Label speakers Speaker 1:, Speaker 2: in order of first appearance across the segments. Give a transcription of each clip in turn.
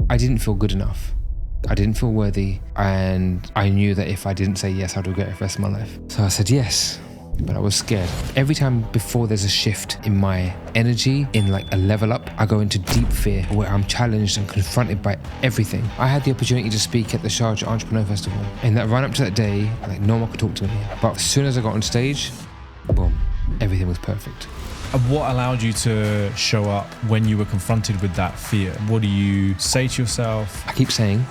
Speaker 1: I didn't feel good enough. I didn't feel worthy, and I knew that if I didn't say yes, I'd regret it for the rest of my life. So I said yes, but I was scared. Every time before there's a shift in my energy, in like a level up, I go into deep fear where I'm challenged and confronted by everything. I had the opportunity to speak at the Sharjah Entrepreneur Festival. In that run up to that day, like no one could talk to me. But as soon as I got on stage, boom, everything was perfect.
Speaker 2: And what allowed you to show up when you were confronted with that fear? What do you say to yourself?
Speaker 1: I keep saying,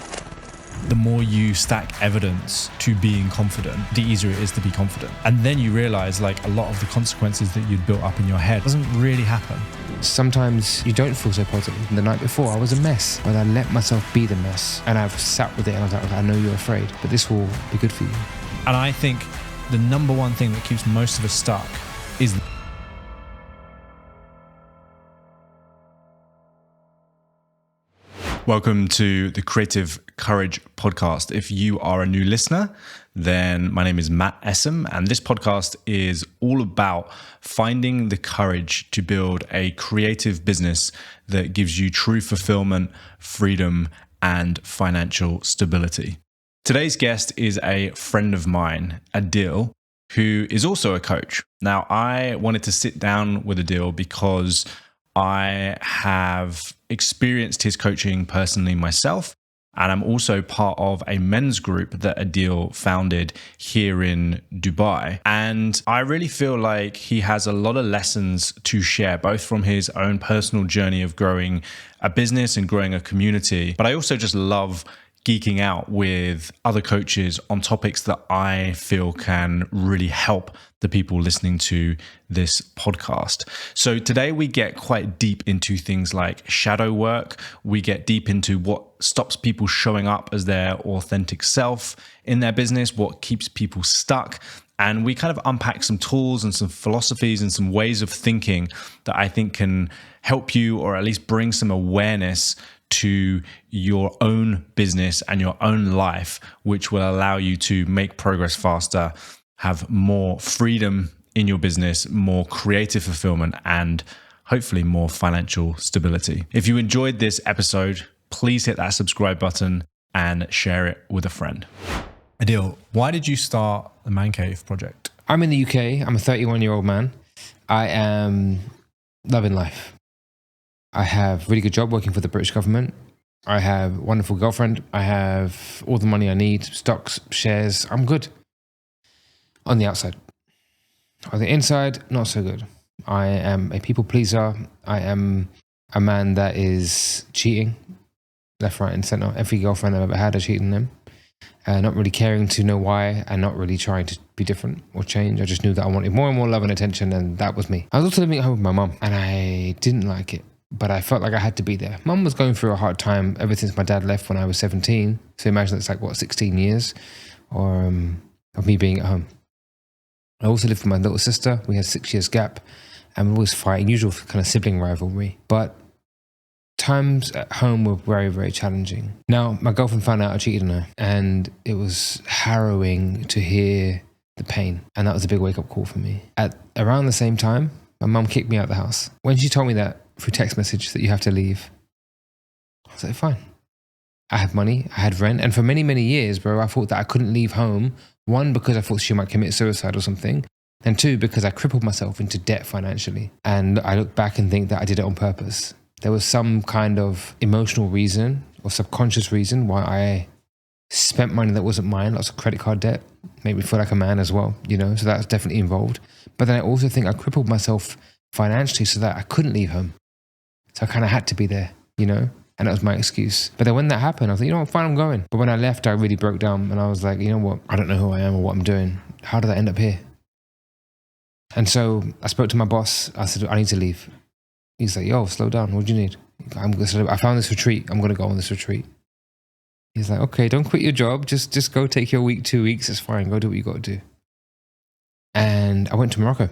Speaker 2: the more you stack evidence to being confident, the easier it is to be confident. And then you realize like a lot of the consequences that you'd built up in your head doesn't really happen.
Speaker 1: sometimes you don't feel so positive. The night before, I was a mess, but I let myself be the mess. And I've sat with it and I was like, okay, I know you're afraid, but this will be good for you.
Speaker 2: And I think the number one thing that keeps most of us stuck is Welcome to the Creative Courage podcast. If you are a new listener, then my name is Matt Essam, and this podcast is all about finding the courage to build a creative business that gives you true fulfillment, freedom, and financial stability. Today's guest is a friend of mine, Adil, who is also a coach. Now, I wanted to sit down with Adil because I have experienced his coaching personally myself, and I'm also part of a men's group that Adil founded here in Dubai. And I really feel like he has a lot of lessons to share, both from his own personal journey of growing a business and growing a community. But I also just love geeking out with other coaches on topics that I feel can really help the people listening to this podcast. So today we get quite deep into things like shadow work. We get deep into what stops people showing up as their authentic self in their business, what keeps people stuck. And we kind of unpack some tools and some philosophies and some ways of thinking that I think can help you, or at least bring some awareness to your own business and your own life, which will allow you to make progress faster, have more freedom in your business, more creative fulfillment, and hopefully more financial stability. If you enjoyed this episode, please hit that subscribe button and share it with a friend. Adil, why did you start the Man Cave project?
Speaker 1: I'm in the UK. I'm a 31-year-old man. I am loving life. I have a really good job working for the British government. I have a wonderful girlfriend. I have all the money I need, stocks, shares. I'm good. On the outside. On the inside, not so good. I am a people pleaser. I am a man that is cheating left, right, and center. Every girlfriend I've ever had, I cheated on them. Not really caring to know why, and not really trying to be different or change. I just knew that I wanted more and more love and attention, and that was me. I was also living at home with my mum, and I didn't like it, but I felt like I had to be there. Mum was going through a hard time ever since my dad left when I was 17. So imagine it's like, 16 years of me being at home. I also lived with my little sister. We had 6 years gap, and we were always fighting, usual kind of sibling rivalry. But times at home were very, very challenging. Now, my girlfriend found out I cheated on her, and it was harrowing to hear the pain. And that was a big wake-up call for me. At around the same time, my mum kicked me out of the house. When she told me that through text message that you have to leave, I was like, fine. I had money, I had rent. And for many, many years, bro, I thought that I couldn't leave home. One, because I thought she might commit suicide or something. And two, because I crippled myself into debt financially. And I look back and think that I did it on purpose. There was some kind of emotional reason or subconscious reason why I spent money that wasn't mine, lots of credit card debt, made me feel like a man as well, so that was definitely involved. But then I also think I crippled myself financially so that I couldn't leave home. So I kind of had to be there, and that was my excuse. But then when that happened, I was like, what, fine, I'm going. But when I left, I really broke down and I was like, you know what? I don't know who I am or what I'm doing. How did I end up here? And so I spoke to my boss. I said, I need to leave. He's like, yo, slow down. What do you need? I found this retreat. I'm going to go on this retreat. He's like, okay, don't quit your job. Just go take your week, 2 weeks. It's fine. Go do what you got to do. And I went to Morocco,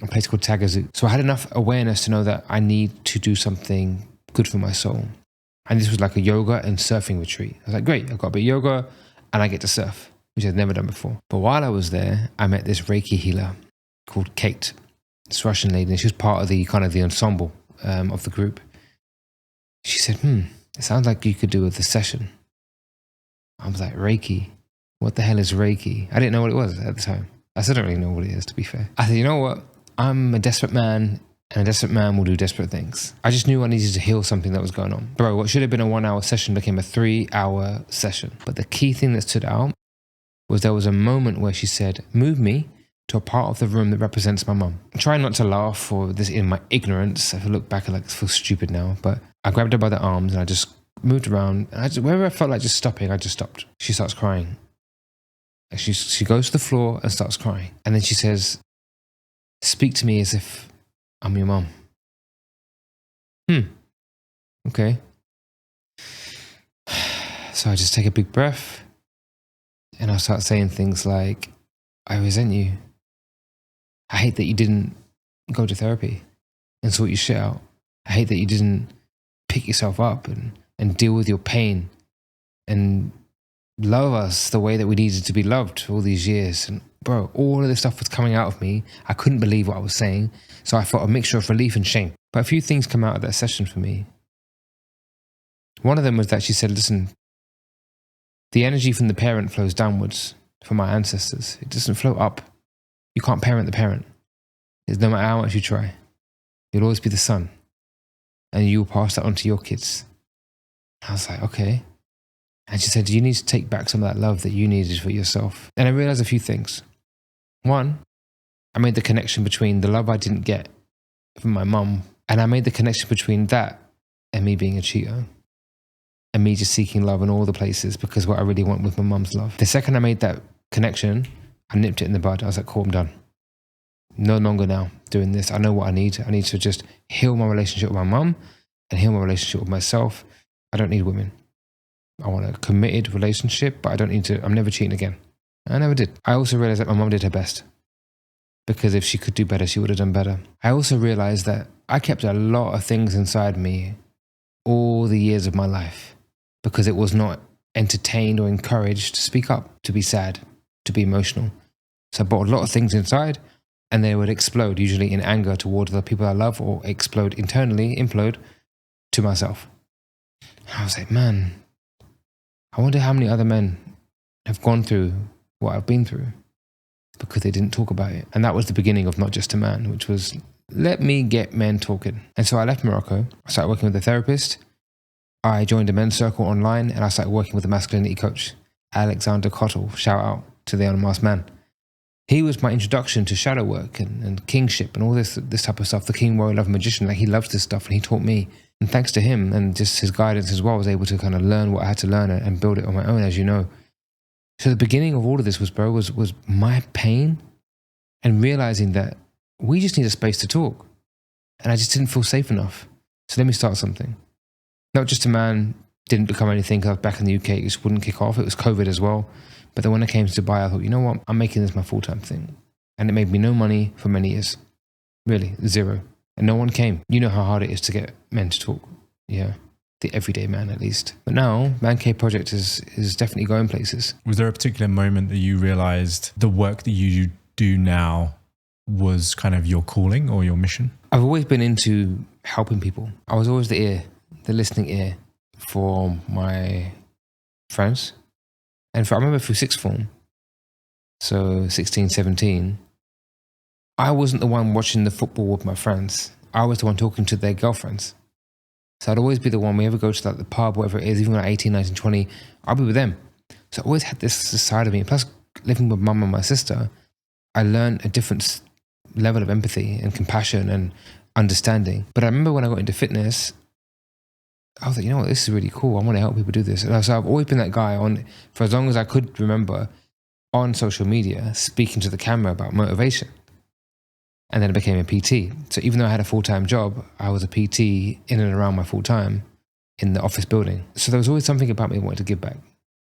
Speaker 1: a place called Tagazout. So I had enough awareness to know that I need to do something good for my soul. And this was like a yoga and surfing retreat. I was like, great, I've got a bit of yoga and I get to surf, which I'd never done before. But while I was there, I met this Reiki healer called Kate, this Russian lady. And she was part of the ensemble of the group. She said, it sounds like you could do with the session. I was like, Reiki? What the hell is Reiki? I didn't know what it was at the time. I still don't really know what it is, to be fair. I said, you know what? I'm a desperate man, and a desperate man will do desperate things. I just knew I needed to heal something that was going on. Bro, what should have been a 1 hour session became a 3 hour session. But the key thing that stood out was there was a moment where she said, move me to a part of the room that represents my mum. I'm trying not to laugh or this in my ignorance. If I look back, I feel stupid now. But I grabbed her by the arms and I just moved around. And wherever I felt like just stopping, I just stopped. She starts crying. She goes to the floor and starts crying. And then she says, speak to me as if I'm your mum. Okay. So I just take a big breath and I start saying things like, I resent you. I hate that you didn't go to therapy and sort your shit out. I hate that you didn't pick yourself up and deal with your pain and love us the way that we needed to be loved all these years. And bro, all of this stuff was coming out of me. I couldn't believe what I was saying. So I felt a mixture of relief and shame. But a few things come out of that session for me. One of them was that she said, listen, the energy from the parent flows downwards from my ancestors. It doesn't flow up. You can't parent the parent. It's no matter how much you try. You'll always be the son. And you'll pass that on to your kids. I was like, okay. And she said, you need to take back some of that love that you needed for yourself. And I realized a few things. One, I made the connection between the love I didn't get from my mum, and I made the connection between that and me being a cheater. And me just seeking love in all the places because what I really want with my mum's love. The second I made that connection, I nipped it in the bud. I was like, cool, I'm done. No longer now doing this. I know what I need. I need to just heal my relationship with my mum and heal my relationship with myself. I don't need women. I want a committed relationship, but I don't need to, I'm never cheating again. I never did. I also realized that my mum did her best because if she could do better, she would have done better. I also realized that I kept a lot of things inside me all the years of my life because it was not entertained or encouraged to speak up, to be sad, to be emotional. So I brought a lot of things inside and they would explode, usually in anger towards the people I love, or explode internally, implode to myself. And I was like, man, I wonder how many other men have gone through what I've been through because they didn't talk about it. And that was the beginning of Not Just a Man, which was, let me get men talking. And so I left Morocco. I started working with a therapist. I joined a men's circle online and I started working with a masculinity coach, Alexander Cottle. Shout out to the Unmasked Man. He was my introduction to shadow work and kingship and all this type of stuff. The king, warrior, lover, magician. Like, he loves this stuff and he taught me. And thanks to him and just his guidance as well, I was able to kind of learn what I had to learn and build it on my own, as you know. So the beginning of all of this was my pain and realizing that we just need a space to talk. And I just didn't feel safe enough. So let me start something. Not Just a Man didn't become anything because I was back in the UK. It just wouldn't kick off. It was COVID as well. But then when I came to Dubai, I thought, you know what? I'm making this my full-time thing. And it made me no money for many years. Really, zero. And no one came. You know how hard it is to get men to talk. Yeah. The everyday man, at least. But now, Man Cave Project is definitely going places.
Speaker 2: Was there a particular moment that you realized the work that you do now was kind of your calling or your mission?
Speaker 1: I've always been into helping people. I was always the listening ear for my friends. And I remember through sixth form, so 16, 17, I wasn't the one watching the football with my friends. I was the one talking to their girlfriends. So I'd always be the one, we ever go to like the pub, whatever it is, even when I'm 18, 19, 20, I'll be with them. So I always had this side of me. Plus, living with mum and my sister, I learned a different level of empathy and compassion and understanding. But I remember when I got into fitness, I was like, you know what, this is really cool. I want to help people do this. And so I've always been that guy for as long as I could remember, on social media, speaking to the camera about motivation. And then I became a PT. So even though I had a full-time job, I was a PT in and around my full-time in the office building. So there was always something about me that wanted to give back,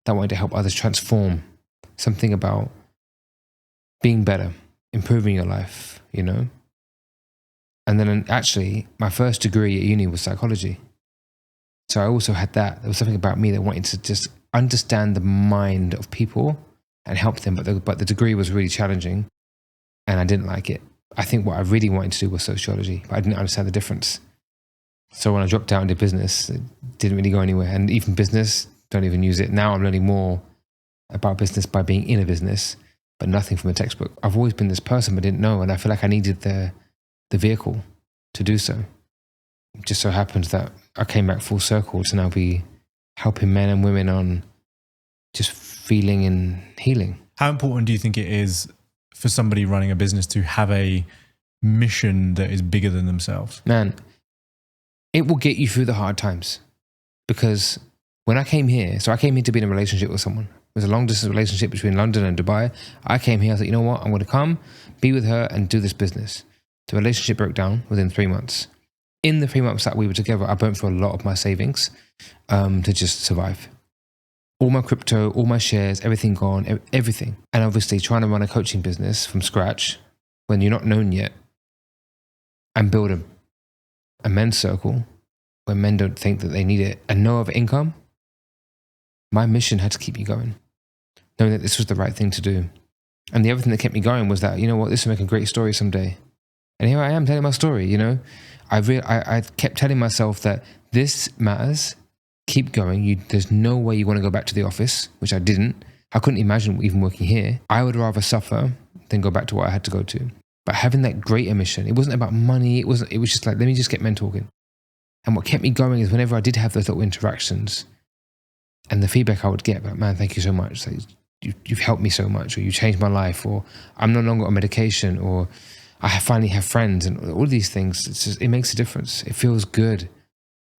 Speaker 1: that wanted to help others transform, something about being better, improving your life, you know? And then actually, my first degree at uni was psychology. So I also had that. There was something about me that wanted to just understand the mind of people and help them. But the degree was really challenging and I didn't like it. I think what I really wanted to do was sociology, but I didn't understand the difference. So when I dropped out into business, it didn't really go anywhere. And even business, don't even use it. Now I'm learning more about business by being in a business, but nothing from a textbook. I've always been this person, but didn't know. And I feel like I needed the vehicle to do so. It just so happens that I came back full circle to now be helping men and women on just feeling and healing.
Speaker 2: How important do you think it is for somebody running a business to have a mission that is bigger than themselves?
Speaker 1: Man, it will get you through the hard times. Because when I came here, so I came here to be in a relationship with someone. It was a long distance relationship between London and Dubai. I came here, I thought, you know what? I'm going to come, be with her and do this business. The relationship broke down within 3 months. In the 3 months that we were together, I burnt through a lot of my savings to just survive. All my crypto, all my shares, everything gone, everything. And obviously trying to run a coaching business from scratch when you're not known yet and build a men's circle where men don't think that they need it and no other income, my mission had to keep me going, knowing that this was the right thing to do. And the other thing that kept me going was that, you know what, this will make a great story someday. And here I am telling my story, you know. I kept telling myself that this matters, keep going. There's no way you want to go back to the office, which I didn't. I couldn't imagine even working here. I would rather suffer than go back to what I had to go to. But having that greater mission, it wasn't about money. It was just like, let me just get men talking. And what kept me going is whenever I did have those little interactions and the feedback I would get, like, man, thank you so much. Like, you've helped me so much, or you changed my life, or I'm no longer on medication, or I finally have friends, and all these things. It makes a difference. It feels good.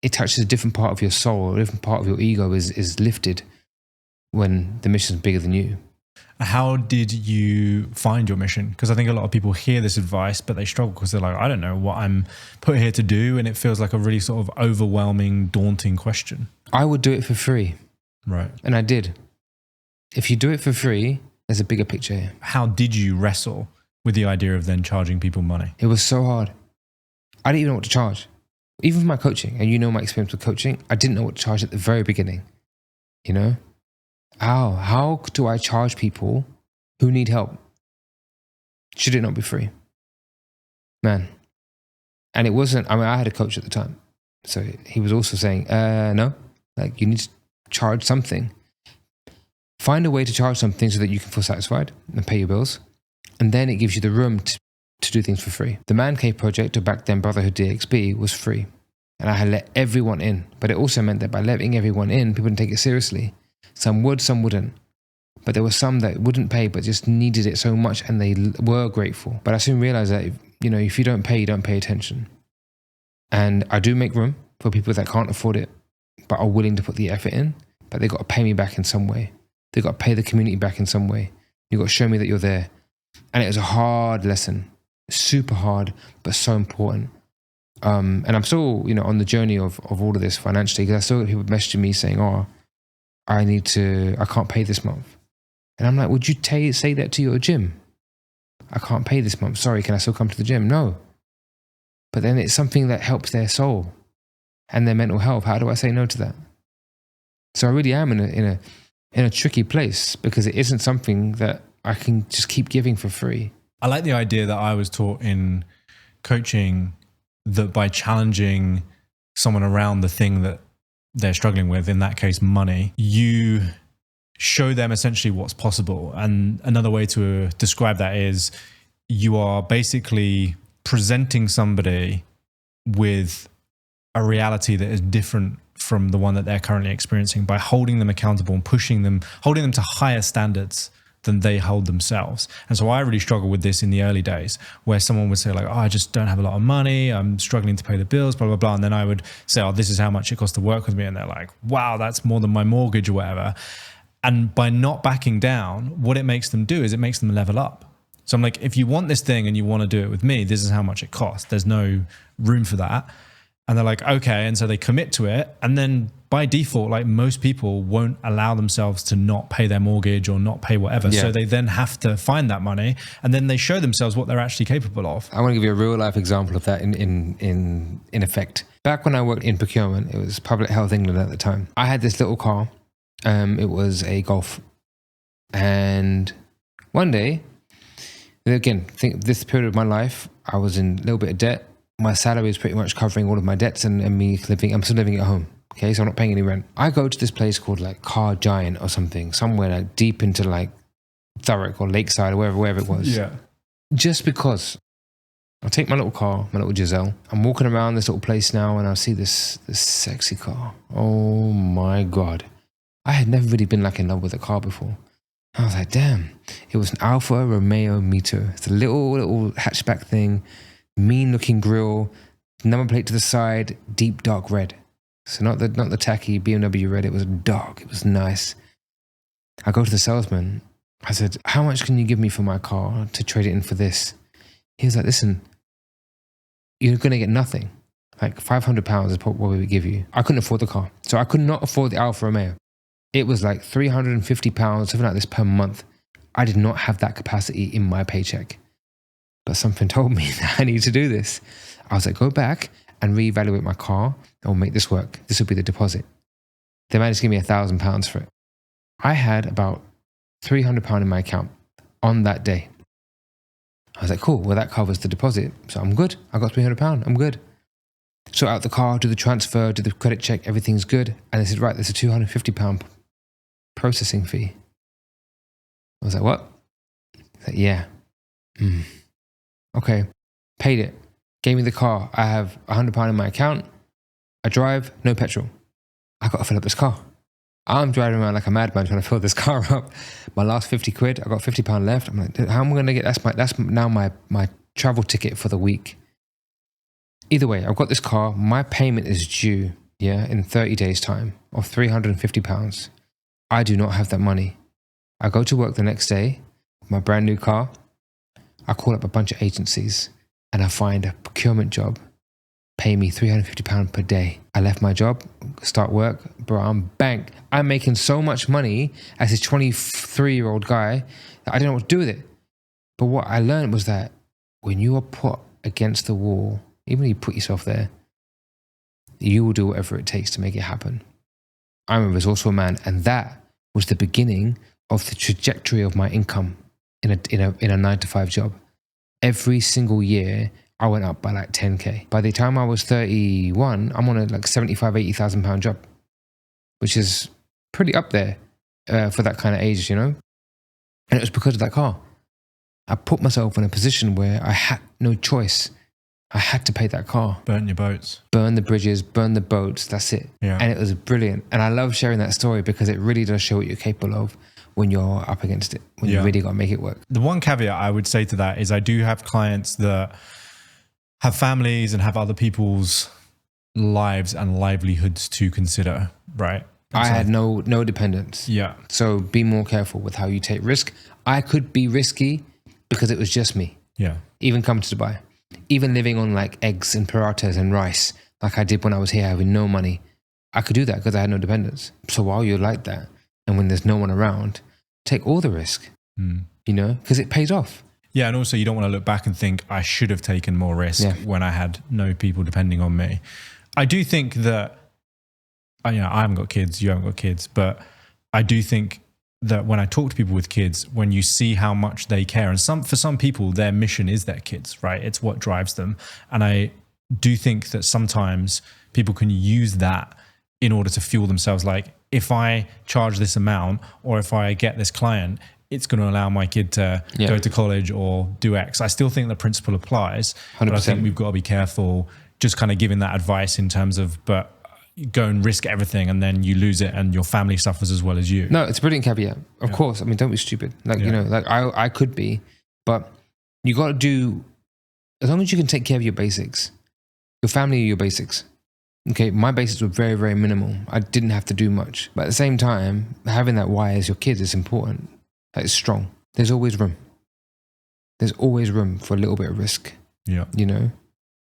Speaker 1: It touches a different part of your soul, a different part of your ego is lifted when the mission is bigger than you.
Speaker 2: How did you find your mission? Because I think a lot of people hear this advice, but they struggle because they're like, I don't know what I'm put here to do. And it feels like a really sort of overwhelming, daunting question.
Speaker 1: I would do it for free.
Speaker 2: Right.
Speaker 1: And I did. If you do it for free, there's a bigger picture here.
Speaker 2: How did you wrestle with the idea of then charging people money?
Speaker 1: It was so hard. I didn't even know what to charge. Even for my coaching, and you know my experience with coaching, I didn't know what to charge at the very beginning. You know? How do I charge people who need help? Should it not be free? Man. And it wasn't, I had a coach at the time. So he was also saying, no, like you need to charge something. Find a way to charge something so that you can feel satisfied and pay your bills. And then it gives you the room to do things for free. The Man Cave project, or back then Brotherhood DXB, was free. And I had let everyone in. But it also meant that by letting everyone in, people didn't take it seriously. Some would, some wouldn't. But there were some that wouldn't pay, but just needed it so much, and they were grateful. But I soon realized that, if you don't pay, you don't pay attention. And I do make room for people that can't afford it, but are willing to put the effort in. But they got to pay me back in some way. They got to pay the community back in some way. You got to show me that you're there. And it was a hard lesson, super hard, but so important. And I'm still, on the journey of all of this financially, because I still get people messaging me saying, I can't pay this month. And I'm like, would you say that to your gym? I can't pay this month. Sorry, can I still come to the gym? No. But then it's something that helps their soul and their mental health. How do I say no to that? So I really am in a tricky place, because it isn't something that I can just keep giving for free.
Speaker 2: I like the idea that I was taught in coaching that by challenging someone around the thing that they're struggling with, in that case, money, you show them essentially what's possible. And another way to describe that is you are basically presenting somebody with a reality that is different from the one that they're currently experiencing by holding them accountable and holding them to higher standards than they hold themselves. And so I really struggled with this in the early days, where someone would say like, I just don't have a lot of money, I'm struggling to pay the bills, blah, blah, blah. And then I would say, this is how much it costs to work with me. And they're like, wow, that's more than my mortgage or whatever. And by not backing down, what it makes them do is it makes them level up. So I'm like, if you want this thing and you want to do it with me, this is how much it costs. There's no room for that. And they're like, okay. And so they commit to it. And then by default, like most people won't allow themselves to not pay their mortgage or not pay whatever. Yeah. So they then have to find that money, and then they show themselves what they're actually capable of.
Speaker 1: I want to give you a real life example of that in effect. Back when I worked in procurement, it was Public Health England at the time. I had this little car. It was a Golf. And one day, again, think this period of my life, I was in a little bit of debt. my salary is pretty much covering all of my debts and me living. I'm still living at home. Okay, so I'm not paying any rent. I go to this place called like Car Giant or something, somewhere like deep into like Thurrock or Lakeside or wherever it was.
Speaker 2: Yeah.
Speaker 1: Just because I take my little car, my little Giselle. I'm walking around this little place now and I see this sexy car. Oh my God. I had never really been like in love with a car before. I was like, damn. It was an Alfa Romeo Mito. It's a little hatchback thing, mean looking grille, number plate to the side, deep dark red. So not the tacky BMW red, it was dark, it was nice. I go to the salesman. I said, how much can you give me for my car to trade it in for this? He was like, listen, you're going to get nothing. Like £500 is what we would give you. I couldn't afford the car. So I could not afford the Alfa Romeo. It was like £350, something like this per month. I did not have that capacity in my paycheck. But something told me that I need to do this. I was like, go back and reevaluate my car and we'll make this work. This will be the deposit. They managed to give me £1,000 for it. I had about £300 in my account on that day. I was like, cool, well that covers the deposit. So I'm good. I got £300, I'm good. Sort out the car, do the transfer, do the credit check, everything's good. And they said, right, there's a £250 processing fee. I was like, what? Like, yeah. Okay. Paid it. Gave me the car. I have £100 in my account. I drive, no petrol. I got to fill up this car. I'm driving around like a madman trying to fill this car up. My last 50 quid, I got £50 left. I'm like, how am I going to get, that's now my travel ticket for the week. Either way, I've got this car. My payment is due, in 30 days time of £350. I do not have that money. I go to work the next day, my brand new car. I call up a bunch of agencies and I find a procurement job, pay me £350 per day. I left my job, start work, bro, I'm bank. I'm making so much money as a 23-year-old guy that I didn't know what to do with it. But what I learned was that when you are put against the wall, even when you put yourself there, you will do whatever it takes to make it happen. I'm a resourceful man, and that was the beginning of the trajectory of my income in a 9-to-5 job. Every single year, I went up by like 10K. By the time I was 31, I'm on a like £75,000-£80,000 job, which is pretty up there for that kind of age, And it was because of that car. I put myself in a position where I had no choice. I had to pay that car.
Speaker 2: Burn your boats.
Speaker 1: Burn the bridges, burn the boats, that's it.
Speaker 2: Yeah.
Speaker 1: And it was brilliant. And I love sharing that story because it really does show what you're capable of when you're up against it, when you really got to make it work.
Speaker 2: The one caveat I would say to that is I do have clients that have families and have other people's lives and livelihoods to consider, right?
Speaker 1: I had no dependents.
Speaker 2: Yeah.
Speaker 1: So be more careful with how you take risk. I could be risky because it was just me.
Speaker 2: Yeah.
Speaker 1: Even come to Dubai. Even living on like eggs and parathas and rice, like I did when I was here having no money. I could do that because I had no dependents. So while you're like that, and when there's no one around, take all the risk, because it pays off.
Speaker 2: Yeah, and also you don't want to look back and think, I should have taken more risk when I had no people depending on me. I do think that, I haven't got kids, you haven't got kids, but I do think that when I talk to people with kids, when you see how much they care, and for some people, their mission is their kids, right? It's what drives them. And I do think that sometimes people can use that in order to fuel themselves. Like, if I charge this amount or if I get this client, it's going to allow my kid to go to college or do X. I still think the principle applies, 100%. But I think we've got to be careful just kind of giving that advice in terms of, but go and risk everything and then you lose it and your family suffers as well as you.
Speaker 1: No, it's a brilliant caveat. Of course. I mean, don't be stupid. Like, like I could be, but you got to do, as long as you can take care of your basics, your family are your basics. Okay, my basics were very, very minimal. I didn't have to do much. But at the same time, having that why as your kids is important. Like, it's strong. There's always room. There's always room for a little bit of risk.
Speaker 2: Yeah.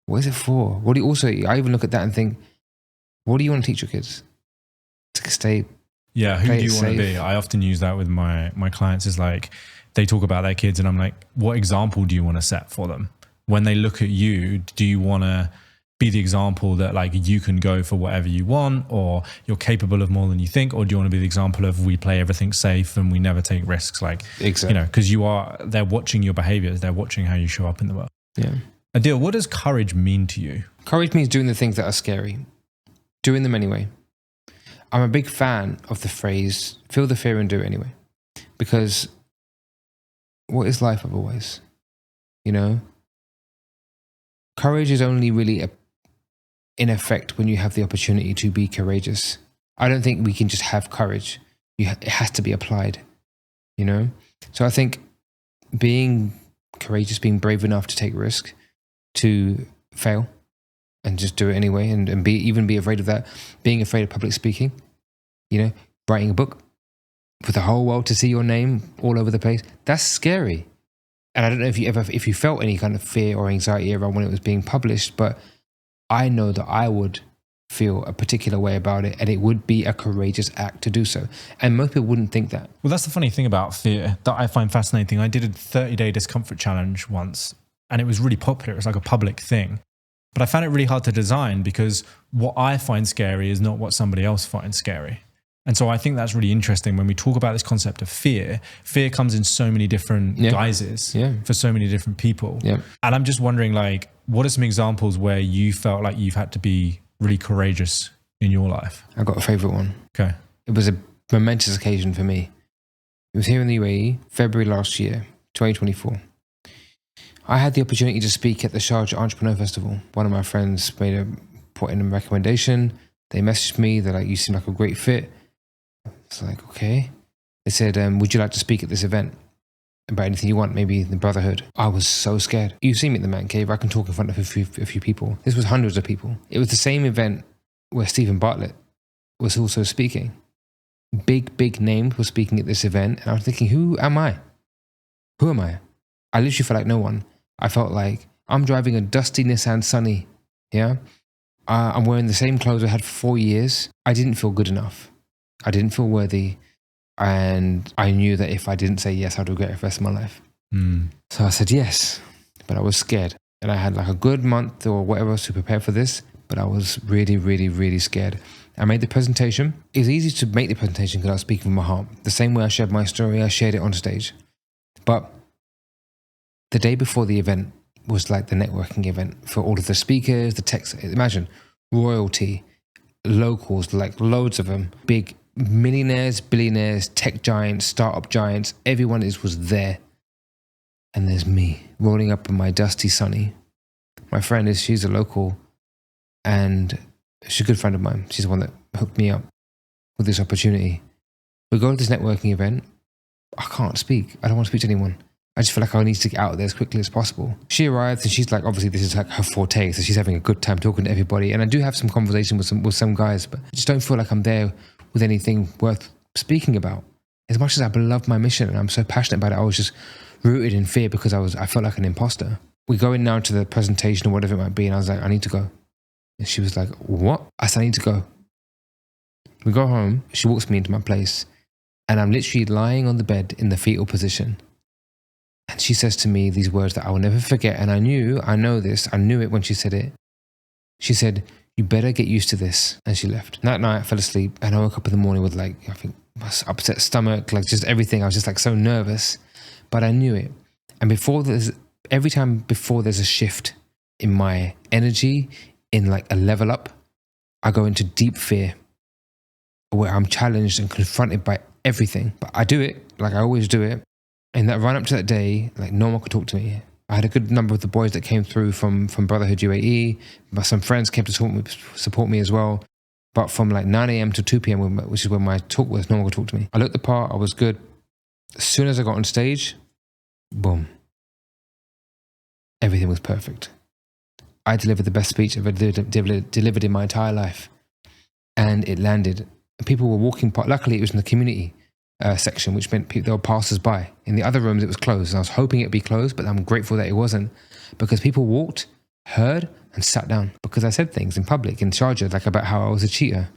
Speaker 1: What is it for? What do you also, I even look at that and think, what do you want to teach your kids? To stay.
Speaker 2: Yeah, who do you want to be? I often use that with my clients, is like, they talk about their kids and I'm like, what example do you want to set for them? When they look at you, do you want to be the example that like you can go for whatever you want, or you're capable of more than you think, or do you want to be the example of we play everything safe and we never take risks? Like,
Speaker 1: exactly.
Speaker 2: Because they're watching your behaviors, they're watching how you show up in the world.
Speaker 1: Yeah.
Speaker 2: Adil, what does courage mean to you?
Speaker 1: Courage means doing the things that are scary, doing them anyway. I'm a big fan of the phrase, feel the fear and do it anyway. Because what is life otherwise? You know? Courage is only really in effect when you have the opportunity to be courageous. I don't think we can just have courage. It has to be applied, you know? So I think being courageous, being brave enough to take risk, to fail and just do it anyway, and even be afraid of that, being afraid of public speaking, you know, writing a book for the whole world to see your name all over the place, that's scary. And I don't know if you felt any kind of fear or anxiety around when it was being published, but I know that I would feel a particular way about it, and it would be a courageous act to do so. And most people wouldn't think that.
Speaker 2: Well, that's the funny thing about fear that I find fascinating. I did a 30-day discomfort challenge once, and it was really popular. It was like a public thing. But I found it really hard to design because what I find scary is not what somebody else finds scary. And so I think that's really interesting when we talk about this concept of fear. Fear comes in so many different guises for so many different people. Yeah. And I'm just wondering, like, what are some examples where you felt like you've had to be really courageous in your life?
Speaker 1: I got a favorite one.
Speaker 2: Okay.
Speaker 1: It was a momentous occasion for me. It was here in the UAE, February last year, 2024. I had the opportunity to speak at the Sharjah Entrepreneur Festival. One of my friends put in a recommendation. They messaged me. They're like, you seem like a great fit. It's like, okay. They said, would you like to speak at this event about anything you want, maybe the brotherhood? I was so scared. You've seen me at the Man Cave. I can talk in front of a few people. This was hundreds of people. It was the same event where Stephen Bartlett was also speaking. Big names were speaking at this event. And I was thinking, who am I? Who am I? I literally felt like no one. I felt like I'm driving a dusty Nissan Sunny. Yeah. I'm wearing the same clothes I had for 4 years. I didn't feel good enough. I didn't feel worthy. And I knew that if I didn't say yes, I'd regret it for the rest of my life. So I said yes, but I was scared. And I had like a good month or whatever to prepare for this, but I was really, really, really scared. I made the presentation. It was easy to make the presentation because I was speaking from my heart. The same way I shared my story, I shared it on stage. But the day before the event was like the networking event for all of the speakers, the techs. Imagine royalty, locals, like loads of them, big millionaires, billionaires, tech giants, startup giants. Everyone was there. And there's me rolling up in my dusty Sunny. My friend she's a local, and she's a good friend of mine. She's the one that hooked me up with this opportunity. We go to this networking event. I can't speak. I don't want to speak to anyone. I just feel like I need to get out of there as quickly as possible. She arrives and she's like, obviously this is like her forte, so she's having a good time talking to everybody. And I do have some conversation with some guys, but I just don't feel like I'm there with anything worth speaking about. As much as I love my mission and I'm so passionate about it, I was just rooted in fear because I felt like an imposter. We go in now to the presentation or whatever it might be, and I was like, I need to go. And she was like, what? I said, I need to go. We go home, she walks me into my place, and I'm literally lying on the bed in the fetal position. And she says to me these words that I will never forget. And I knew it when she said it. She said, you better get used to this. And she left. And that night I fell asleep, and I woke up in the morning with I think upset stomach, like just everything. I was just like so nervous, but I knew it. And every time before there's a shift in my energy, in like a level up, I go into deep fear where I'm challenged and confronted by everything. But I do it, like I always do it. And that run up to that day, like no one could talk to me. I had a good number of the boys that came through from Brotherhood UAE. Some friends came to support me as well. But from like 9 a.m. to 2 p.m., which is when my talk was, no one could talk to me. I looked the part, I was good. As soon as I got on stage, boom. Everything was perfect. I delivered the best speech I've ever delivered in my entire life. And it landed. People were walking past. Luckily, it was in the community section, which meant there were passers-by. In the other rooms, it was closed. And I was hoping it'd be closed, but I'm grateful that it wasn't. Because people walked, heard, and sat down. Because I said things in public, in Sharjah, like about how I was a cheater.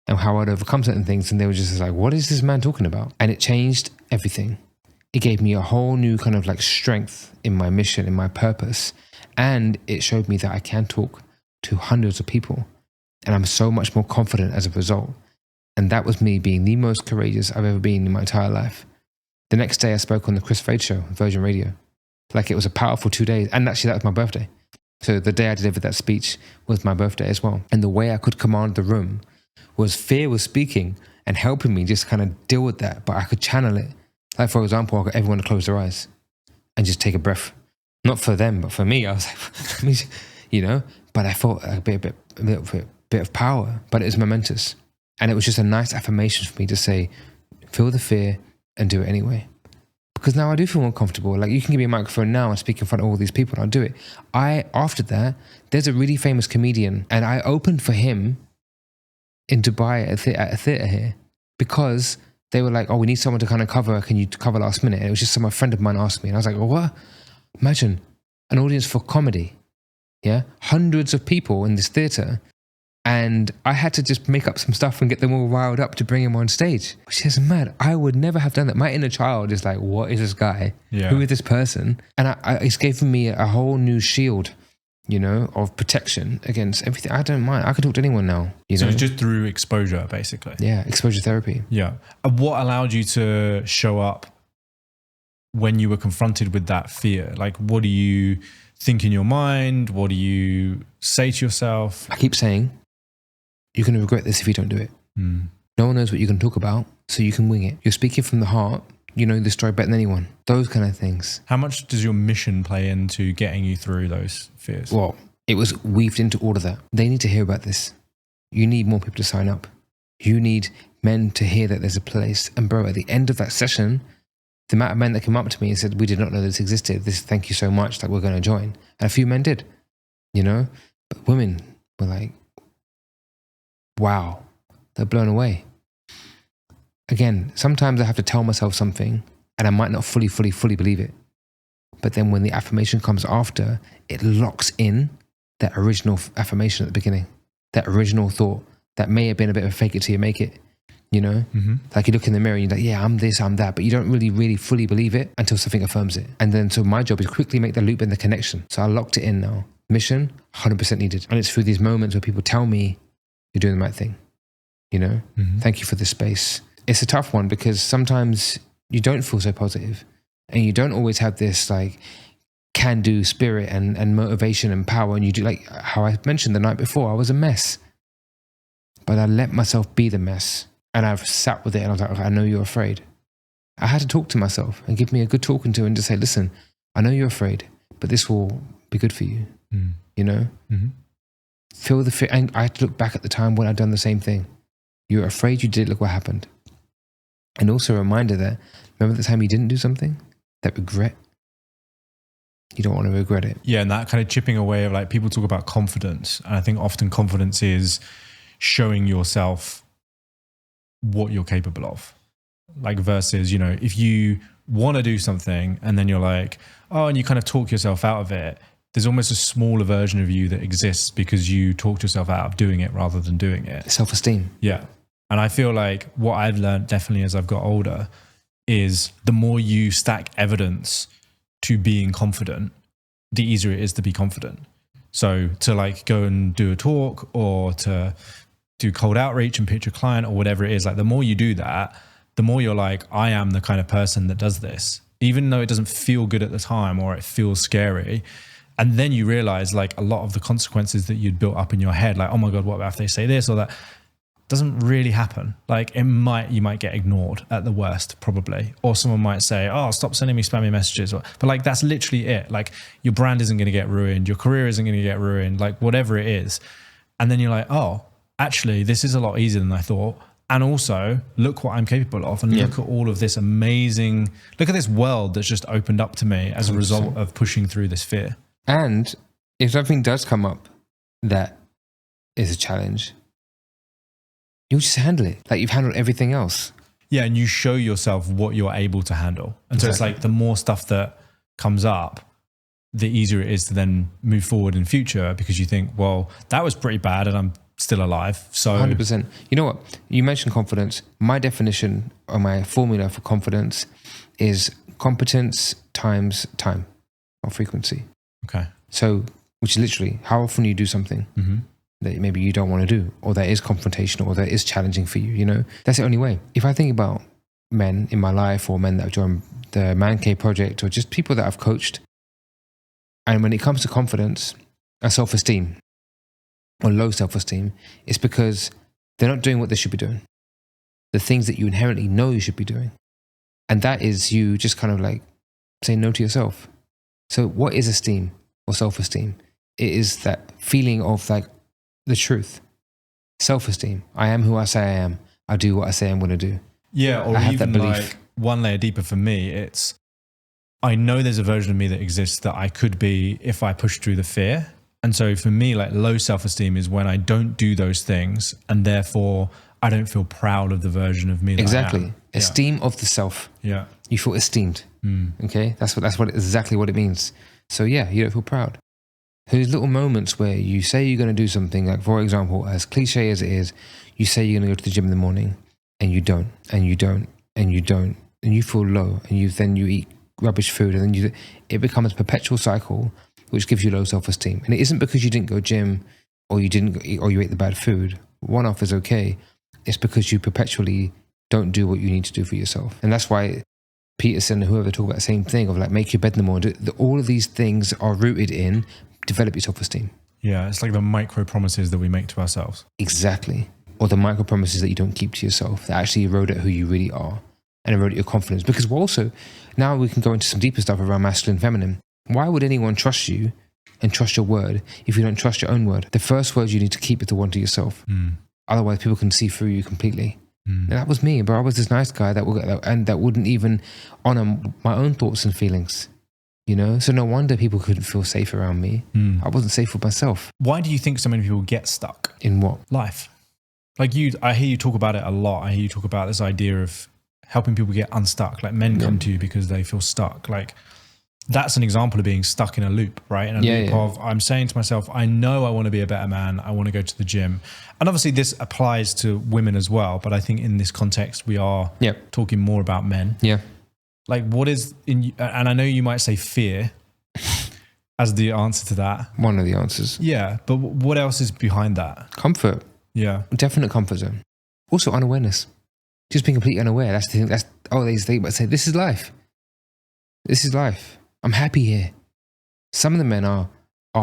Speaker 1: And how I'd overcome certain things. And they were just like, what is this man talking about? And it changed everything. It gave me a whole new kind of like strength in my mission, in my purpose. And it showed me that I can talk to hundreds of people. And I'm so much more confident as a result. And that was me being the most courageous I've ever been in my entire life. The next day I spoke on the Chris Fade show, Virgin Radio. Like it was a powerful 2 days. And actually that was my birthday. So the day I delivered that speech was my birthday as well. And the way I could command the room was fear was speaking and helping me just kind of deal with that. But I could channel it. Like for example, I got everyone to close their eyes and just take a breath. Not for them, but for me. I was like, you know, but I felt a bit of power, but it was momentous. And it was just a nice affirmation for me to say, feel the fear and do it anyway. Because now I do feel more comfortable. Like you can give me a microphone now and speak in front of all these people and I'll do it. After that, there's a really famous comedian and I opened for him in Dubai at a theatre here because they were like, oh, we need someone to kind of cover. Can you cover last minute? And it was just a friend of mine asked me and I was like, well, what? Imagine an audience for comedy. Yeah. Hundreds of people in this theatre. And I had to just make up some stuff and get them all riled up to bring him on stage, which is mad. I would never have done that. My inner child is like, what is this guy? Yeah. Who is this person? And it's given me a whole new shield, you know, of protection against everything. I don't mind. I could talk to anyone now.
Speaker 2: So it's just through exposure, basically.
Speaker 1: Yeah, exposure therapy.
Speaker 2: Yeah. And what allowed you to show up when you were confronted with that fear? Like, what do you think in your mind? What do you say to yourself?
Speaker 1: I keep saying, you're going to regret this if you don't do it. No one knows what you're going to talk about, so you can wing it. You're speaking from the heart. You know the story better than anyone. Those kind of things.
Speaker 2: How much does your mission play into getting you through those fears?
Speaker 1: Well, it was weaved into all of that. They need to hear about this. You need more people to sign up. You need men to hear that there's a place. And bro, at the end of that session, the amount of men that came up to me and said, we did not know this existed. Thank you so much. Like, we're going to join. And a few men did, you know? But women were like, wow, they're blown away. Again, sometimes I have to tell myself something and I might not fully believe it. But then when the affirmation comes after, it locks in that original affirmation at the beginning, that original thought that may have been a bit of a fake it till you make it, you know? Like you look in the mirror and you're like, yeah, I'm this, I'm that, but you don't really fully believe it until something affirms it. And then so my job is quickly make the loop and the connection. So I locked it in now. Mission, 100% needed. And it's through these moments where people tell me, you're doing the right thing, you know? Thank you for this space. It's a tough one because sometimes you don't feel so positive and you don't always have this like can-do spirit and motivation and power. And you do, like how I mentioned the night before, I was a mess, but I let myself be the mess and I've sat with it and I was like, okay, I know you're afraid. I had to talk to myself and give me a good talking to and just say, listen, I know you're afraid, but this will be good for you, you know? Feel the fear. And I had to look back at the time when I'd done the same thing. You were afraid, you did, look what happened. And also a reminder that, remember the time you didn't do something? That regret? You don't want to regret it.
Speaker 2: Yeah, and that kind of chipping away of like, people talk about confidence. And I think often confidence is showing yourself what you're capable of. Like versus, you know, if you want to do something and then you're like, oh, and you kind of talk yourself out of it, there's almost a smaller version of you that exists because you talked yourself out of doing it rather than doing it.
Speaker 1: Self-esteem.
Speaker 2: Yeah. And I feel like what I've learned definitely as I've got older is the more you stack evidence to being confident, the easier it is to be confident. So to like go and do a talk or to do cold outreach and pitch a client or whatever it is, like the more you do that, the more you're like, I am the kind of person that does this, even though it doesn't feel good at the time or it feels scary. And then you realize like a lot of the consequences that you'd built up in your head, like, oh my God, what if they say this or that, doesn't really happen. Like you might get ignored at the worst, probably. Or someone might say, oh, stop sending me spammy messages. But like, that's literally it. Like your brand isn't going to get ruined. Your career isn't going to get ruined, like whatever it is. And then you're like, oh, actually, this is a lot easier than I thought. And also look what I'm capable of and look at all of this amazing, look at this world that's just opened up to me as a result of pushing through this fear.
Speaker 1: And if something does come up that is a challenge, you'll just handle it like you've handled everything else.
Speaker 2: Yeah, and you show yourself what you're able to handle. And so it's like the more stuff that comes up, the easier it is to then move forward in future because you think, well, that was pretty bad and I'm still alive. So
Speaker 1: 100%. You know what? You mentioned confidence. My definition or my formula for confidence is competence times time or frequency.
Speaker 2: Okay.
Speaker 1: So, which is literally how often you do something that maybe you don't want to do, or that is confrontational, or that is challenging for you, you know? That's the only way. If I think about men in my life or men that have joined the Man Cave Project or just people that I've coached, And when it comes to confidence and self-esteem or low self-esteem, it's because they're not doing what they should be doing. The things that you inherently know you should be doing. And that is you just kind of like saying no to yourself. So what is esteem or self-esteem? It is that feeling of like the truth. Self-esteem. I am who I say I am. I do what I say I'm going to do.
Speaker 2: Yeah, or even like one layer deeper for me, it's I know there's a version of me that exists that I could be if I push through the fear. And so for me, like low self-esteem is when I don't do those things and therefore I don't feel proud of the version of me that
Speaker 1: exactly.
Speaker 2: I am.
Speaker 1: Esteem of the self.
Speaker 2: Yeah.
Speaker 1: You feel esteemed. Okay? That's exactly what it means. So yeah, you don't feel proud. There's little moments where you say you're going to do something, like for example, as cliche as it is, you say you're going to go to the gym in the morning and you don't, and you don't, and you don't, and you feel low, and then you eat rubbish food, and then it becomes a perpetual cycle which gives you low self-esteem. And it isn't because you didn't go gym or you ate the bad food. One off is okay. It's because you perpetually don't do what you need to do for yourself. And that's why Peterson and whoever talk about the same thing of like make your bed in the morning. All of these things are rooted in develop your self-esteem.
Speaker 2: Yeah, it's like the micro promises that we make to ourselves.
Speaker 1: Exactly. Or the micro promises that you don't keep to yourself that actually erode at who you really are and erode at your confidence. Because we're also, now we can go into some deeper stuff around masculine and feminine. Why would anyone trust you and trust your word if you don't trust your own word? The first word you need to keep is the one to yourself. Otherwise, people can see through you completely. And that was me, but I was this nice guy that wouldn't even honor my own thoughts and feelings. You know, so no wonder people couldn't feel safe around me. I wasn't safe with myself.
Speaker 2: Why do you think so many people get stuck?
Speaker 1: In what?
Speaker 2: Life. Like I hear you talk about it a lot. I hear you talk about this idea of helping people get unstuck. Like men come to you because they feel stuck. Like that's an example of being stuck in a loop, right? In a loop of I'm saying to myself, I know I want to be a better man. I want to go to the gym. And obviously this applies to women as well. But I think in this context, we are talking more about men.
Speaker 1: Yeah.
Speaker 2: Like what is and I know you might say fear as the answer to that.
Speaker 1: One of the answers.
Speaker 2: Yeah. But what else is behind that?
Speaker 1: Comfort.
Speaker 2: Yeah.
Speaker 1: Definite comfort zone. Also unawareness. Just being completely unaware. That's the thing. They think, but say, this is life. This is life. I'm happy here. Some of the men are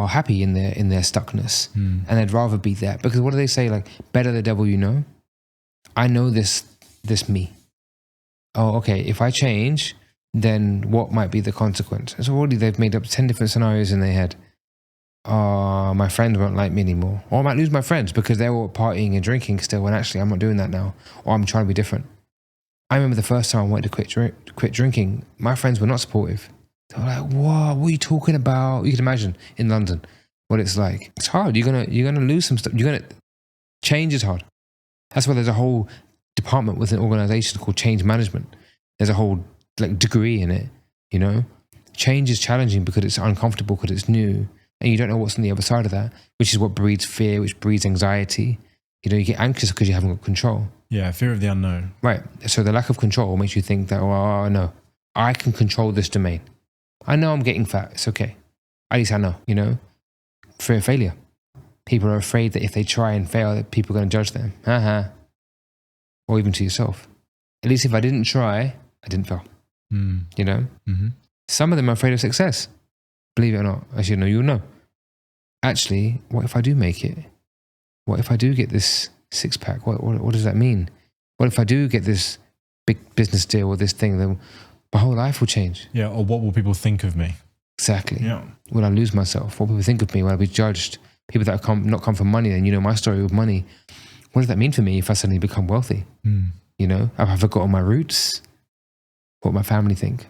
Speaker 1: happy in their stuckness and they'd rather be that. Because what do they say? Like, better the devil you know. I know this me. Oh, okay, if I change, then what might be the consequence? So already they've made up 10 different scenarios in their head. My friends won't like me anymore. Or I might lose my friends because they're all partying and drinking still, and actually I'm not doing that now. Or I'm trying to be different. I remember the first time I wanted to quit drinking, my friends were not supportive. They were like, what are you talking about? You can imagine in London what it's like. It's hard. You're gonna lose some stuff. Change is hard. That's why there's a whole department within an organization called change management. There's a whole like degree in it, you know? Change is challenging because it's uncomfortable, because it's new, and you don't know what's on the other side of that, which is what breeds fear, which breeds anxiety. You know, you get anxious because you haven't got control. Yeah,
Speaker 2: fear of the unknown.
Speaker 1: Right. So the lack of control makes you think that, oh, no, I can control this domain. I know I'm getting fat. It's okay. At least I know, you know? Fear of failure. People are afraid that if they try and fail, that people are going to judge them. Or even to yourself. At least if I didn't try, I didn't fail. You know? Some of them are afraid of success. Believe it or not. As you know, you'll know. Actually, what if I do make it? What if I do get this six-pack? What does that mean? What if I do get this big business deal or this thing? Then my whole life will change.
Speaker 2: Yeah, or what will people think of me?
Speaker 1: Exactly.
Speaker 2: Yeah.
Speaker 1: Will I lose myself? What will people think of me? Will I be judged? People that not come from money, and you know my story with money. What does that mean for me if I suddenly become wealthy? You know, have I forgotten my roots? What my family think?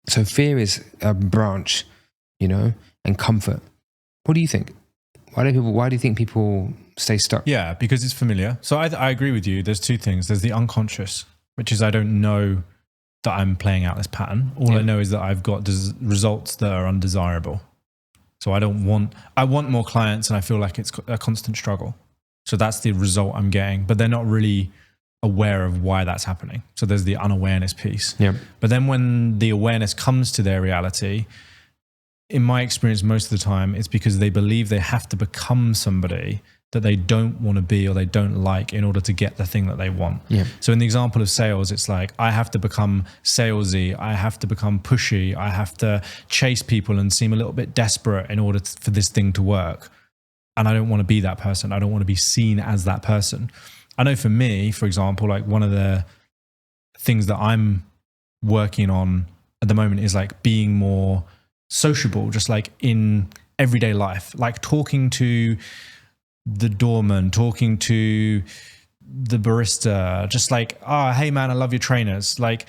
Speaker 1: So fear is a branch, you know, and comfort. What do you think? Why do you think people stay stuck?
Speaker 2: Yeah, because it's familiar. So I agree with you. There's two things. There's the unconscious, which is I don't know that I'm playing out this pattern. All I know is that I've got results that are undesirable. So I want more clients and I feel like it's a constant struggle. So that's the result I'm getting, but they're not really aware of why that's happening. So there's the unawareness piece.
Speaker 1: Yeah.
Speaker 2: But then when the awareness comes to their reality, in my experience, most of the time, it's because they believe they have to become somebody that they don't want to be or they don't like in order to get the thing that they want.
Speaker 1: Yeah.
Speaker 2: So in the example of sales, it's like, I have to become salesy, I have to become pushy, I have to chase people and seem a little bit desperate in order for this thing to work. And I don't want to be that person. I don't want to be seen as that person. I know for me, for example, like one of the things that I'm working on at the moment is like being more sociable, just like in everyday life, like talking to the doorman, talking to the barista, just like, hey man, I love your trainers. Like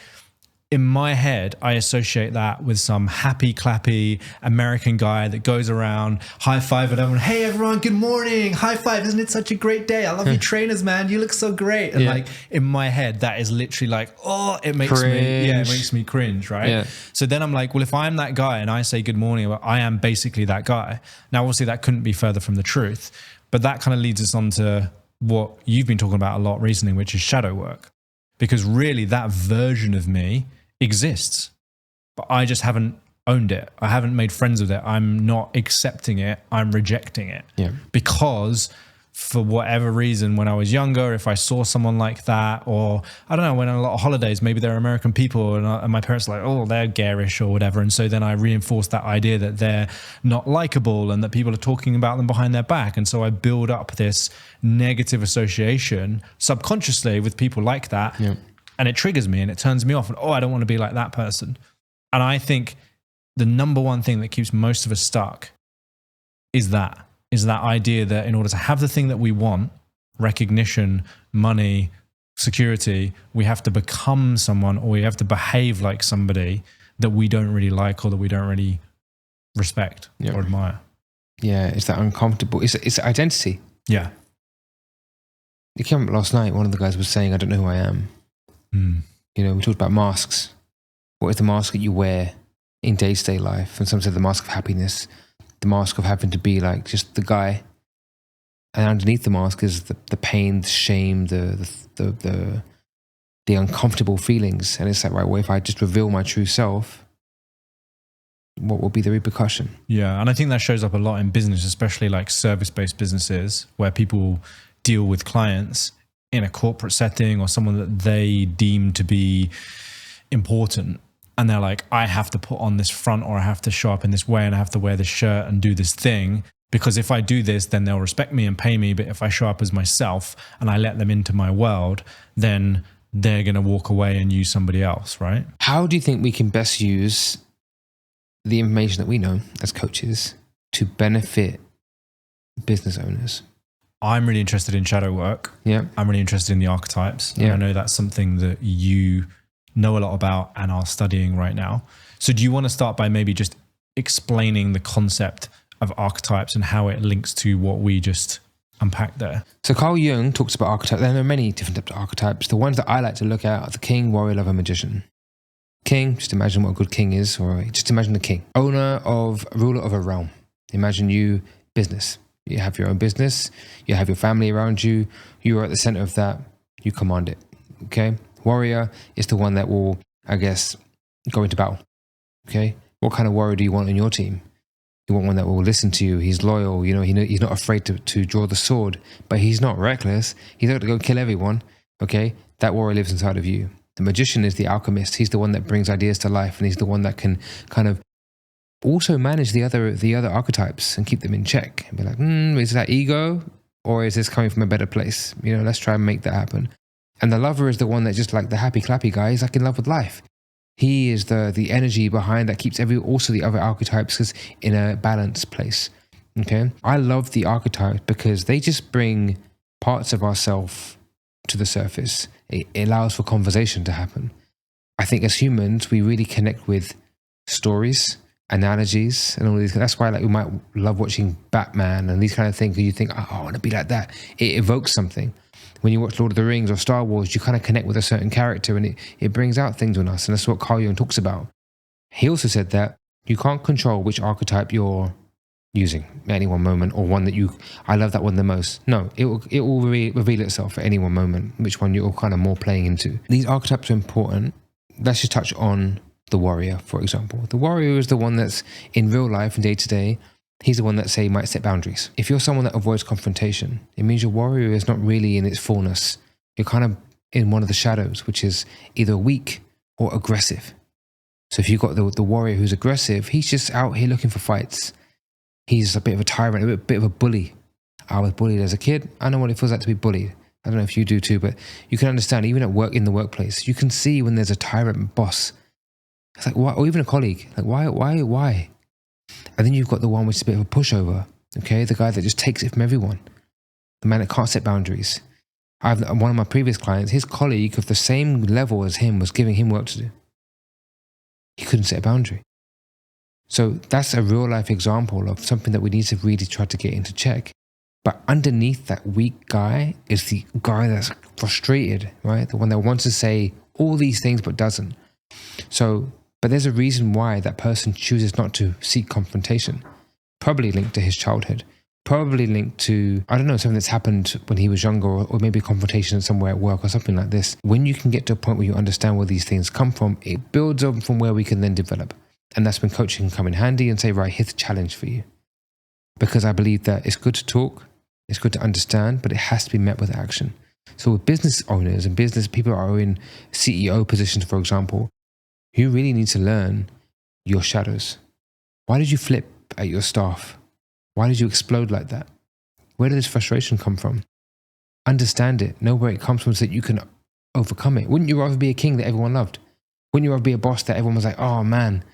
Speaker 2: in my head, I associate that with some happy, clappy American guy that goes around high-fiving everyone. Hey everyone, good morning. High five. Isn't it such a great day? I love your trainers, man. You look so great. And like in my head, that is literally like, it makes me cringe, right? Yeah. So then I'm like, well, if I'm that guy and I say good morning, well, I am basically that guy. Now, obviously that couldn't be further from the truth, but that kind of leads us on to what you've been talking about a lot recently, which is shadow work. Because really that version of me exists, but I just haven't owned it. I haven't made friends with it. I'm not accepting it. I'm rejecting it. Yeah. Because for whatever reason, when I was younger, if I saw someone like that, or I don't know, when on a lot of holidays, maybe they're American people and my parents are like, they're garish or whatever. And so then I reinforce that idea that they're not likable and that people are talking about them behind their back. And so I build up this negative association subconsciously with people like that. Yeah. And it triggers me and it turns me off. And I don't want to be like that person. And I think the number one thing that keeps most of us stuck is that idea that in order to have the thing that we want, recognition, money, security, we have to become someone, or we have to behave like somebody that we don't really like or that we don't really respect or admire. Yeah,
Speaker 1: it's that uncomfortable. It's identity.
Speaker 2: Yeah.
Speaker 1: It came up last night. One of the guys was saying, I don't know who I am. You know, we talked about masks. What is the mask that you wear in day-to-day life? And some said the mask of happiness, the mask of having to be like just the guy. And underneath the mask is the pain, the shame, the uncomfortable feelings. And it's like, right, well, if I just reveal my true self, what will be the repercussion?
Speaker 2: Yeah, and I think that shows up a lot in business, especially like service-based businesses where people deal with clients in a corporate setting or someone that they deem to be important. And they're like, I have to put on this front, or I have to show up in this way, and I have to wear this shirt and do this thing, because if I do this, then they'll respect me and pay me. But if I show up as myself and I let them into my world, then they're going to walk away and use somebody else, right?
Speaker 1: How do you think we can best use the information that we know as coaches to benefit business owners?
Speaker 2: I'm really interested in shadow work.
Speaker 1: Yeah.
Speaker 2: I'm really interested in the archetypes. Yeah. And I know that's something that you know a lot about and are studying right now. So do you want to start by maybe just explaining the concept of archetypes and how it links to what we just unpacked there?
Speaker 1: So Carl Jung talks about archetypes. There are many different types of archetypes. The ones that I like to look at are the king, warrior, lover, magician. King, just imagine what a good king is, or just imagine the king. Ruler of a realm. Imagine you, business. You have your own business, you have your family around you, you are at the center of that, you command it, okay? Warrior is the one that will, I guess, go into battle, okay? What kind of warrior do you want on your team? You want one that will listen to you, he's loyal, he's not afraid to draw the sword, but he's not reckless, he's not going to go kill everyone, okay? That warrior lives inside of you. The magician is the alchemist, he's the one that brings ideas to life, and he's the one that can kind of also manage the other archetypes and keep them in check and be like, is that ego, or is this coming from a better place? Let's try and make that happen. And the lover is the one that's just like the happy clappy guy. He's like in love with life. He is the energy behind that keeps also the other archetypes in a balanced place. Okay, I love the archetypes because they just bring parts of ourselves to the surface. It allows for conversation to happen. I think as humans, we really connect with stories, analogies, and all these. That's why we might love watching Batman and these kind of things, because you think, I want to be like that. It evokes something. When you watch Lord of the Rings or Star Wars, you kind of connect with a certain character, and it brings out things in us. And that's what Carl Jung talks about. He also said that you can't control which archetype you're using at any one moment, or one that I love that one the most. No, it will reveal itself at any one moment, which one you're kind of more playing into. These archetypes are important. Let's just touch on the warrior, for example. The warrior is the one that's in real life and day to day, He's the one that say might set boundaries. If you're someone that avoids confrontation, it means your warrior is not really in its fullness. You're kind of in one of the shadows, which is either weak or aggressive. So if you've got the warrior who's aggressive, he's just out here looking for fights. He's a bit of a tyrant, a bit of a bully. I was bullied as a kid. I know what it feels like to be bullied. I don't know if you do too, but you can understand, even at work, in the workplace, you can see when there's a tyrant boss. It's like, why? Or even a colleague. Like, why? And then you've got the one which is a bit of a pushover, okay? The guy that just takes it from everyone. The man that can't set boundaries. One of my previous clients, his colleague of the same level as him was giving him work to do. He couldn't set a boundary. So that's a real life example of something that we need to really try to get into check. But underneath that weak guy is the guy that's frustrated, right? The one that wants to say all these things but doesn't. So, but there's a reason why that person chooses not to seek confrontation. Probably linked to his childhood. Probably linked to, I don't know, something that's happened when he was younger, or maybe a confrontation somewhere at work or something like this. When you can get to a point where you understand where these things come from, it builds up from where we can then develop. And that's when coaching can come in handy and say, right, here's the challenge for you. Because I believe that it's good to talk, it's good to understand, but it has to be met with action. So with business owners and business people who are in CEO positions, for example, you really need to learn your shadows. Why did you flip at your staff? Why did you explode like that? Where did this frustration come from? Understand it. Know where it comes from so that you can overcome it. Wouldn't you rather be a king that everyone loved? Wouldn't you rather be a boss that everyone was like, oh man,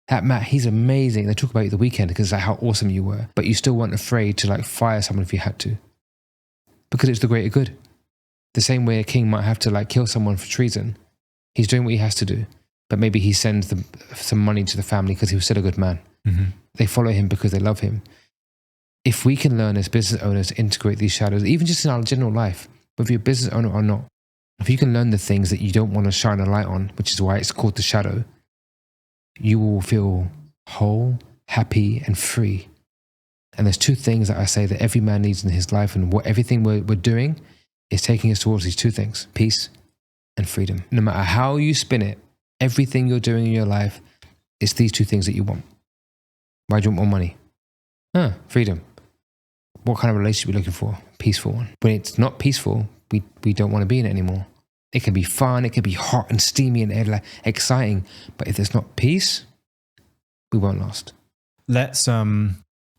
Speaker 1: that Matt, he's amazing. They talk about you the weekend because it's like how awesome you were. But you still weren't afraid to like fire someone if you had to. Because it's the greater good. The same way a king might have to like kill someone for treason. He's doing what he has to do. But maybe he sends them some money to the family because he was still a good man. Mm-hmm. They follow him because they love him. If we can learn as business owners to integrate these shadows, even just in our general life, whether you're a business owner or not, if you can learn the things that you don't want to shine a light on, which is why it's called the shadow, you will feel whole, happy, and free. And there's two things that I say that every man needs in his life, and what everything we're doing is taking us towards these two things, peace and freedom. No matter how you spin it, everything you're doing in your life, it's these two things that you want. Why do you want more money? Freedom. What kind of relationship are you looking for? Peaceful one. When it's not peaceful, we don't want to be in it anymore. It can be fun, it can be hot and steamy and exciting, but if there's not peace, we won't last.
Speaker 2: Let's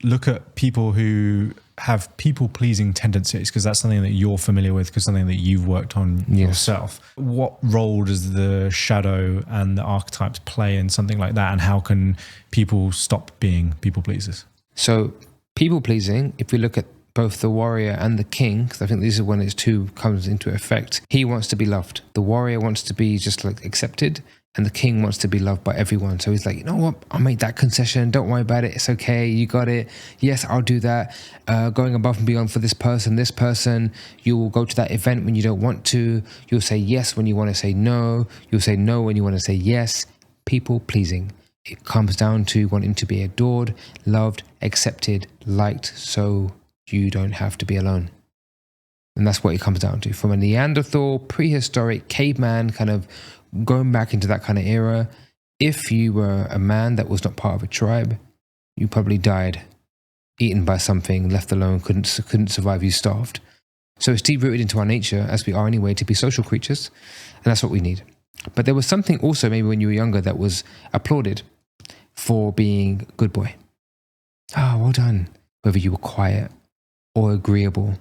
Speaker 2: look at people who have people-pleasing tendencies, because that's something that you're familiar with, because something that you've worked on yourself. What role does the shadow and the archetypes play in something like that, and how can people stop being people-pleasers?
Speaker 1: So people-pleasing, if we look at both the warrior and the king, because I think this is when it's two comes into effect, he wants to be loved. The warrior wants to be just like accepted, and the king wants to be loved by everyone. So he's like, you know what? I'll make that concession. Don't worry about it. It's okay. You got it. Yes, I'll do that. Going above and beyond for this person. You will go to that event when you don't want to. You'll say yes when you want to say no. You'll say no when you want to say yes. People pleasing. It comes down to wanting to be adored, loved, accepted, liked, so you don't have to be alone. And that's what it comes down to. From a Neanderthal, prehistoric, caveman, kind of going back into that kind of era, if you were a man that was not part of a tribe, you probably died, eaten by something, left alone, couldn't survive, you starved. So it's deep-rooted into our nature, as we are anyway, to be social creatures, and that's what we need. But there was something also, maybe when you were younger, that was applauded for being a good boy. Well done. Whether you were quiet or agreeable.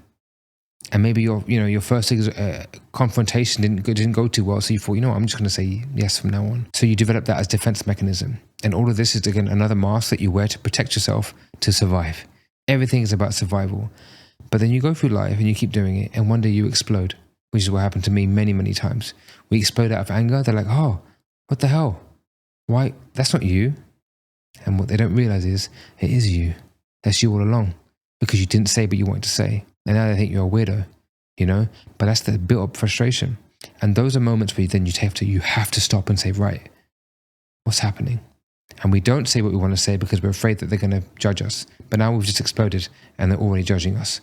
Speaker 1: And maybe your first confrontation didn't go too well, so you thought, I'm just going to say yes from now on. So you develop that as defense mechanism. And all of this is, again, another mask that you wear to protect yourself to survive. Everything is about survival. But then you go through life and you keep doing it, and one day you explode, which is what happened to me many, many times. We explode out of anger. They're like, oh, what the hell? Why? That's not you. And what they don't realize is, it is you. That's you all along. Because you didn't say what you wanted to say. And now they think you're a weirdo, But that's the built-up frustration. And those are moments where you have to stop and say, right, what's happening? And we don't say what we want to say because we're afraid that they're going to judge us. But now we've just exploded and they're already judging us.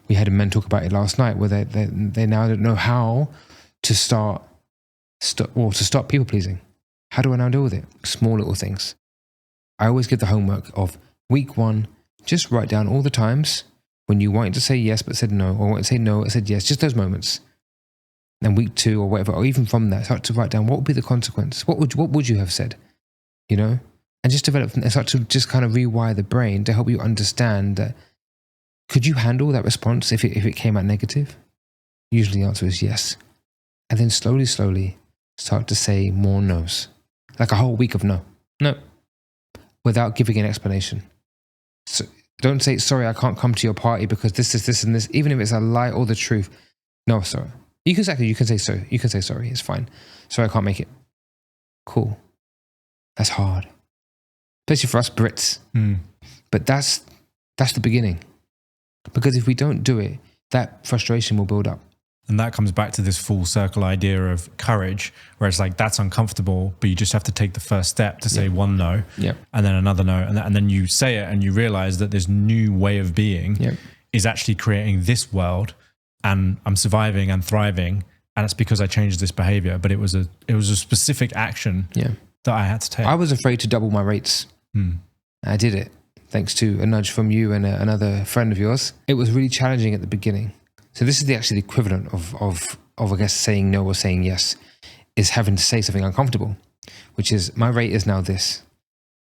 Speaker 1: We had a men talk about it last night where they now don't know how to stop people-pleasing. How do I now deal with it? Small little things. I always give the homework of week 1, Just write down all the times when you wanted to say yes but said no, or wanted to say no but said yes, just those moments. And week 2 or whatever, or even from that, start to write down what would be the consequence. What would you have said? You know? And just develop and start to just kind of rewire the brain to help you understand that, could you handle that response if it came out negative? Usually the answer is yes. And then slowly start to say more no's. Like a whole week of no. No. Without giving an explanation. So don't say, sorry, I can't come to your party because this, and this, even if it's a lie or the truth. No, sorry. You can say so. You can say sorry. It's fine. Sorry, I can't make it. Cool. That's hard. Especially for us Brits. But that's the beginning. Because if we don't do it, that frustration will build up.
Speaker 2: And that comes back to this full circle idea of courage, where it's like, that's uncomfortable, but you just have to take the first step to say one no, and then another no. And then you say it and you realize that this new way of being is actually creating this world, and I'm surviving and thriving. And it's because I changed this behavior, but it was a specific action that I had to take.
Speaker 1: I was afraid to double my rates. I did it thanks to a nudge from you and another friend of yours. It was really challenging at the beginning. So this is actually the equivalent of I guess saying no or saying yes, is having to say something uncomfortable, which is, my rate is now this,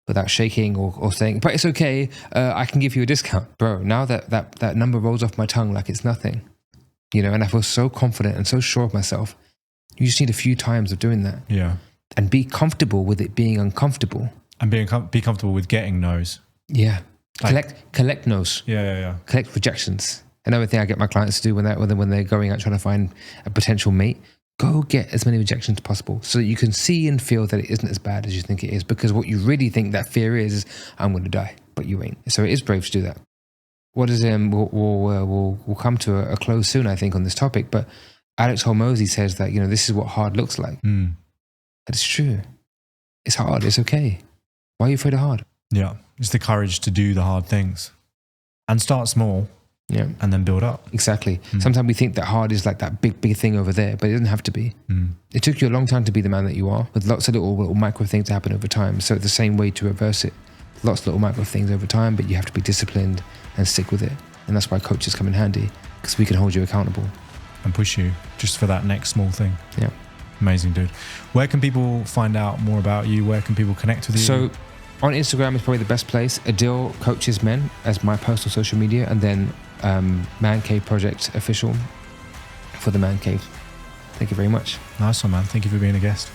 Speaker 1: without shaking or saying, but it's okay, I can give you a discount. Bro, now that number rolls off my tongue like it's nothing, you know, and I feel so confident and so sure of myself. You just need a few times of doing that. Yeah. And be comfortable with it being uncomfortable.
Speaker 2: And be comfortable with getting no's.
Speaker 1: Yeah. Collect no's.
Speaker 2: Yeah.
Speaker 1: Collect rejections. Another thing I get my clients to do when they're going out trying to find a potential mate, go get as many rejections as possible so that you can see and feel that it isn't as bad as you think it is. Because what you really think that fear is I'm going to die, but you ain't. So it is brave to do that. What is we'll come to a close soon, I think, on this topic. But Alex Hormozy says that, you know, this is what hard looks like. That is true. It's hard. It's okay. Why are you afraid of hard?
Speaker 2: Yeah, it's the courage to do the hard things and start small. Yeah, and then build up.
Speaker 1: Exactly. Sometimes we think that hard is like that big thing over there, but it doesn't have to be. It took you a long time to be the man that you are, with lots of little micro things to happen over time. So it's the same way to reverse it. Lots of little micro things over time, but you have to be disciplined and stick with it. And that's why coaches come in handy, because we can hold you accountable
Speaker 2: and push you just for that next small thing.
Speaker 1: Yeah.
Speaker 2: Amazing, dude. Where can people find out more about you? Where can people connect with you?
Speaker 1: So on Instagram is probably the best place. Adil Coaches Men as my personal social media, and then Man Cave Project official for the Man Cave. Thank you very much.
Speaker 2: Nice one, man. Thank you for being a guest.